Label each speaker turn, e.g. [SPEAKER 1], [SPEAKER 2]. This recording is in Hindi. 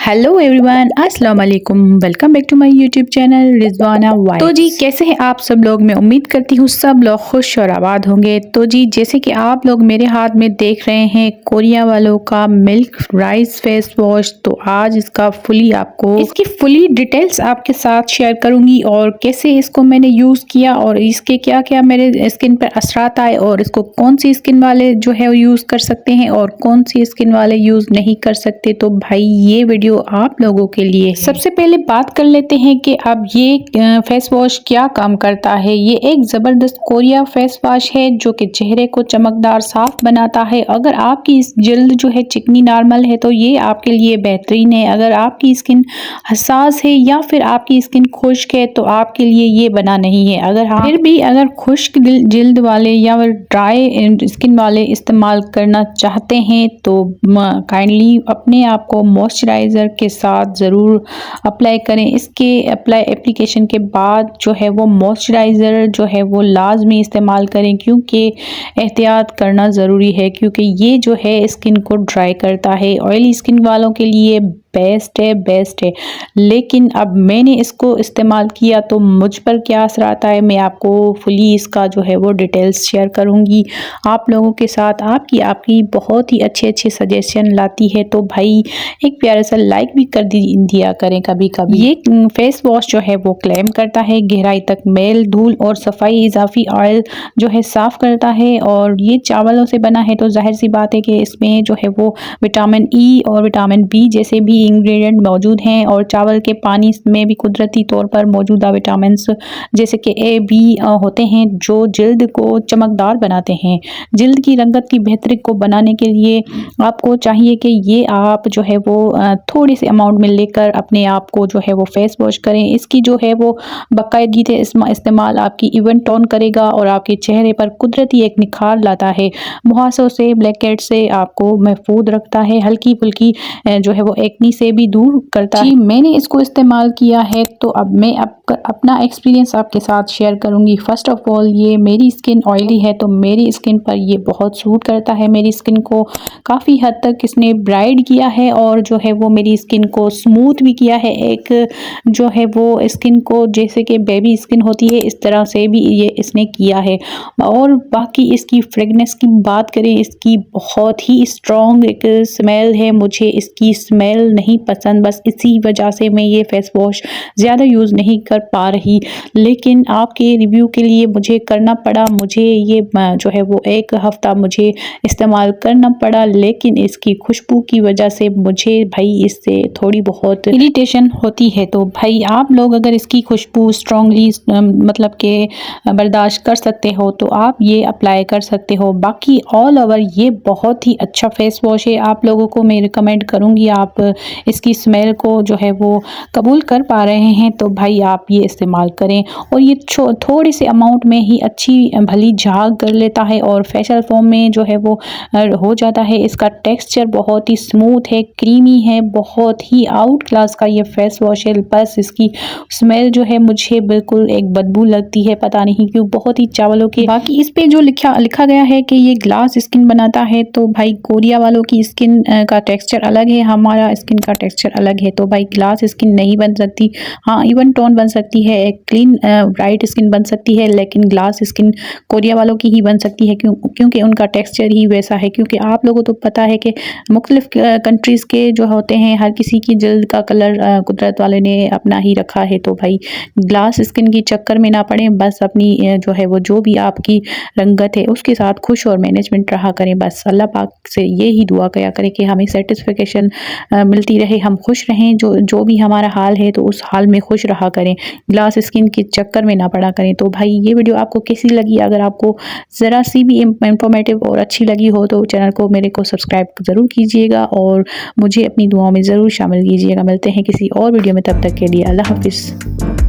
[SPEAKER 1] हेलो एवरीवन, अस्सलाम वालेकुम। Welcome back to my YouTube channel Rizwana vibes. तो जी कैसे हैं आप सब लोग। मैं उम्मीद करती हूँ सब लोग खुश और आबाद होंगे। तो जी जैसे कि आप लोग मेरे हाथ में देख रहे हैं कोरिया वालों का मिल्क राइस फेस वॉश। तो आज इसका इसकी फुली डिटेल्स आपके साथ शेयर करूंगी और कैसे इसको मैंने यूज़ किया और इसके क्या क्या मेरे स्किन पर असरात आए और इसको कौन सी स्किन वाले जो है यूज़ कर सकते हैं और कौन सी स्किन वाले यूज़ नहीं कर सकते। तो भाई ये वीडियो आप लोगों के लिए है। सबसे पहले बात कर लेते हैं कि अब ये फेस वॉश क्या काम करता है। ये एक ज़बरदस्त कोरिया फेस वॉश है जो कि चेहरे को चमकदार साफ बनाता है। अगर आपकी जल्द जो है चिकनी नॉर्मल है तो ये आपके लिए बेहतरीन है। अगर आपकी स्किन हसास है या फिर आपकी स्किन खुश्क है तो आपके लिए ये बना नहीं है। अगर खुश्क जिल्द वाले या ड्राई स्किन वाले इस्तेमाल करना चाहते हैं तो काइंडली अपने आप को मॉइस्चराइज़र के साथ ज़रूर अप्लाई करें। इसके एप्लीकेशन के बाद जो है वो मॉइस्चराइज़र जो है वो लाजमी इस्तेमाल करें क्योंकि एहतियात करना ज़रूरी है क्योंकि ये जो है स्किन को ड्राई करता है। ऑयली स्किन वालों के लिए बेस्ट है। लेकिन अब मैंने इसको इस्तेमाल किया तो मुझ पर क्या असर आता है मैं आपको फुली इसका जो है वो डिटेल्स शेयर करूंगी आप लोगों के साथ। आपकी बहुत ही अच्छे सजेशन लाती है तो भाई एक प्यारा सा लाइक भी कर दिया करें कभी कभी। ये फेस वॉश जो है वो क्लेम करता है गहराई तक मेल धूल और सफाई इजाफी ऑयल जो है साफ करता है और ये चावलों से बना है तो जाहिर सी बात है कि इसमें जो है वो विटामिन ई और विटामिन बी जैसे भी इंग्रेडिएंट मौजूद हैं और चावल के पानी में भी कुदरती तौर पर मौजूदा विटामिन जैसे कि ए बी होते हैं जो जिल्द को चमकदार बनाते हैं। जिल्द की रंगत की बेहतरी को बनाने के लिए आपको चाहिए कि ये आप जो है वो थोड़े से अमाउंट में लेकर अपने आप को जो है वो फेस वॉश करें। इसकी जो है वो बाकायदगी से इस्तेमाल आपकी इवन टोन करेगा और आपके चेहरे पर कुदरती एक निखार लाता है। मुहासों से ब्लैकहेड से आपको महफूज रखता है। हल्की फुल्की जो है वो एक्नी से भी दूर करता है। मैंने इसको इस्तेमाल किया है तो अब मैं अपना एक्सपीरियंस आपके साथ शेयर करूंगी। फर्स्ट ऑफ ऑल ये मेरी स्किन ऑयली है तो मेरी स्किन पर ये बहुत सूट करता है। मेरी स्किन को काफ़ी हद तक इसने ब्राइट किया है और जो है वो मेरी स्किन को स्मूथ भी किया है। एक जो है वो स्किन को जैसे कि बेबी स्किन होती है इस तरह से भी ये इसने किया है। और बाकी इसकी फ्रेगनेंस की बात करें इसकी बहुत ही स्ट्रॉन्ग एक स्मेल है। मुझे इसकी स्मेल नहीं पसंद, बस इसी वजह से मैं ये फेस वॉश ज़्यादा यूज़ नहीं कर पा रही। लेकिन आपके रिव्यू के लिए मुझे करना पड़ा। मुझे ये जो है वो एक हफ़्ता मुझे इस्तेमाल करना पड़ा लेकिन इसकी खुशबू की वजह से मुझे भाई इससे थोड़ी बहुत इरिटेशन होती है। तो भाई आप लोग अगर इसकी खुशबू स्ट्रॉन्गली मतलब के बर्दाश्त कर सकते हो तो आप ये अप्लाई कर सकते हो। बाकी ऑल ओवर ये बहुत ही अच्छा फेस वॉश है। आप लोगों को मैं रिकमेंड करूँगी आप इसकी स्मेल को जो है वो कबूल कर पा रहे हैं तो भाई आप ये इस्तेमाल करें। और ये थोड़े से अमाउंट में ही अच्छी भली झाग कर लेता है और फेशियल फोम में जो है वो हो जाता है। इसका टेक्सचर बहुत ही स्मूथ है, क्रीमी है, बहुत ही आउट क्लास का ये फेस वॉश है। बस इसकी स्मेल जो है मुझे बिल्कुल एक बदबू लगती है, पता नहीं क्यों, बहुत ही चावलों की। बाकी इस पे जो लिखा गया है कि ये ग्लास स्किन बनाता है तो भाई कोरिया वालों की स्किन का टेक्सचर अलग है, हमारा स्किन का टेक्सचर अलग है। तो भाई ग्लास स्किन नहीं बन सकती, हाँ इवन टोन बन सकती है, एक क्लीन ब्राइट स्किन बन सकती है, लेकिन ग्लास स्किन कोरिया वालों की ही बन सकती है क्योंकि उनका टेक्सचर ही वैसा है। क्योंकि आप लोगों को पता है कि मुख्तलिफ कंट्रीज़ के जो होते हैं हर किसी की जल्द का कलर कुदरत वाले ने अपना ही रखा है। तो भाई ग्लास स्किन की चक्कर में ना पड़े, बस अपनी जो है वो जो भी आपकी रंगत है उसके साथ खुश और मैनेजमेंट रहा करें। बस अल्लाह पाक से ये ही दुआ किया करें कि हमें सेटिस्फेक्शन मिलती रहे, हम खुश रहें, जो भी हमारा हाल है तो उस हाल में खुश रहा करें, ग्लास स्किन के चक्कर में ना पड़ा करें। तो भाई ये वीडियो आपको कैसी लगी? अगर आपको ज़रा सी भी इंफॉर्मेटिव और अच्छी लगी हो तो चैनल को मेरे को सब्सक्राइब ज़रूर कीजिएगा और मुझे अपनी दुआओं में ज़रूर शामिल कीजिएगा। मिलते हैं किसी और वीडियो में, तब तक के लिए अल्लाह हाफिज़।